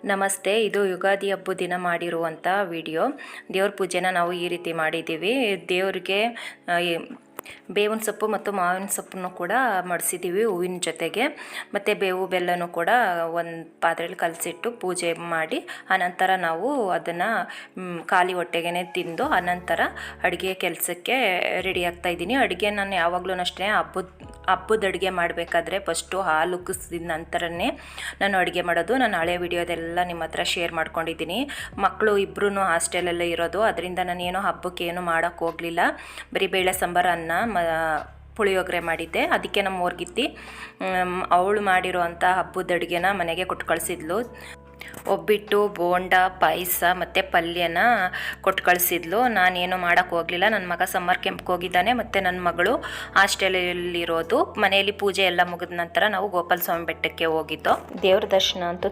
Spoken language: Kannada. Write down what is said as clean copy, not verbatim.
ನಮಸ್ತೆ, ಇದು ಯುಗಾದಿ ಹಬ್ಬದ ದಿನ ಮಾಡಿರುವಂಥ ವಿಡಿಯೋ. ದೇವ್ರ ಪೂಜೆನ ನಾವು ಈ ರೀತಿ ಮಾಡಿದ್ದೀವಿ. ದೇವ್ರಿಗೆ ಬೇವಿನ ಸೊಪ್ಪು ಮತ್ತು ಮಾವಿನ ಸೊಪ್ಪನ್ನು ಕೂಡ ಮಡಿಸಿದ್ದೀವಿ ಹೂವಿನ ಜೊತೆಗೆ. ಮತ್ತು ಬೇವು ಬೆಲ್ಲನೂ ಕೂಡ ಒಂದು ಪಾತ್ರೆಯಲ್ಲಿ ಕಲಸಿಟ್ಟು ಪೂಜೆ ಮಾಡಿ ಆನಂತರ ನಾವು ಅದನ್ನು ಖಾಲಿ ಹೊಟ್ಟೆಗೆ ತಿಂದು ಆನಂತರ ಅಡುಗೆ ಕೆಲಸಕ್ಕೆ ರೆಡಿ ಆಗ್ತಾಯಿದ್ದೀನಿ. ಅಡುಗೆ ನಾನು ಯಾವಾಗಲೂ ಅಷ್ಟೇ ಹಬ್ಬದ ಅಡುಗೆ ಮಾಡಬೇಕಾದ್ರೆ ಫಸ್ಟು ಹಾಲು ಉಕ್ಕಿಸಿದ ನಂತರನೇ ನಾನು ಅಡುಗೆ ಮಾಡೋದು. ನಾನು ಹಳೆ ವಿಡಿಯೋದೆಲ್ಲ ನಿಮ್ಮ ಹತ್ರ ಶೇರ್ ಮಾಡ್ಕೊಂಡಿದ್ದೀನಿ. ಮಕ್ಕಳು ಇಬ್ಬರೂ ಹಾಸ್ಟೆಲಲ್ಲೇ ಇರೋದು, ಅದರಿಂದ ನಾನೇನು ಹಬ್ಬಕ್ಕೆ ಏನು ಮಾಡೋಕ್ಕೆ ಹೋಗಲಿಲ್ಲ. ಬರೀ ಬೇಳೆ ಸಾಂಬಾರು, ಅನ್ನ, ಪುಳಿಯೋಗರೆ ಮಾಡಿದ್ದೆ. ಅದಕ್ಕೆ ನಮ್ಮ ಊರ್ಗಿತ್ತಿ ಅವಳು ಮಾಡಿರೋ ಅಂಥ ಹಬ್ಬದ ಅಡುಗೆನ ಮನೆಗೆ ಕೊಟ್ಟು ಕಳಿಸಿದ್ಲು. ಒಬ್ಬಿಟ್ಟು, ಬೋಂಡ, ಪಾಯಸ ಮತ್ತು ಪಲ್ಯನ ಕೊಟ್ಟು ಕಳಿಸಿದ್ಲು. ನಾನೇನು ಮಾಡೋಕ್ಕೆ ಹೋಗಲಿಲ್ಲ. ನನ್ನ ಮಗ ಸಮ್ಮರ್ ಕ್ಯಾಂಪ್ಗೆ ಹೋಗಿದ್ದಾನೆ ಮತ್ತು ನನ್ನ ಮಗಳು ಹಾಸ್ಟೆಲಲ್ಲಿರೋದು. ಮನೆಯಲ್ಲಿ ಪೂಜೆ ಎಲ್ಲ ಮುಗಿದ ನಂತರ ನಾವು ಗೋಪಾಲ ಸ್ವಾಮಿ ಬೆಟ್ಟಕ್ಕೆ ಹೋಗಿದ್ದೋ. ದೇವ್ರ ದರ್ಶನ ಅಂತೂ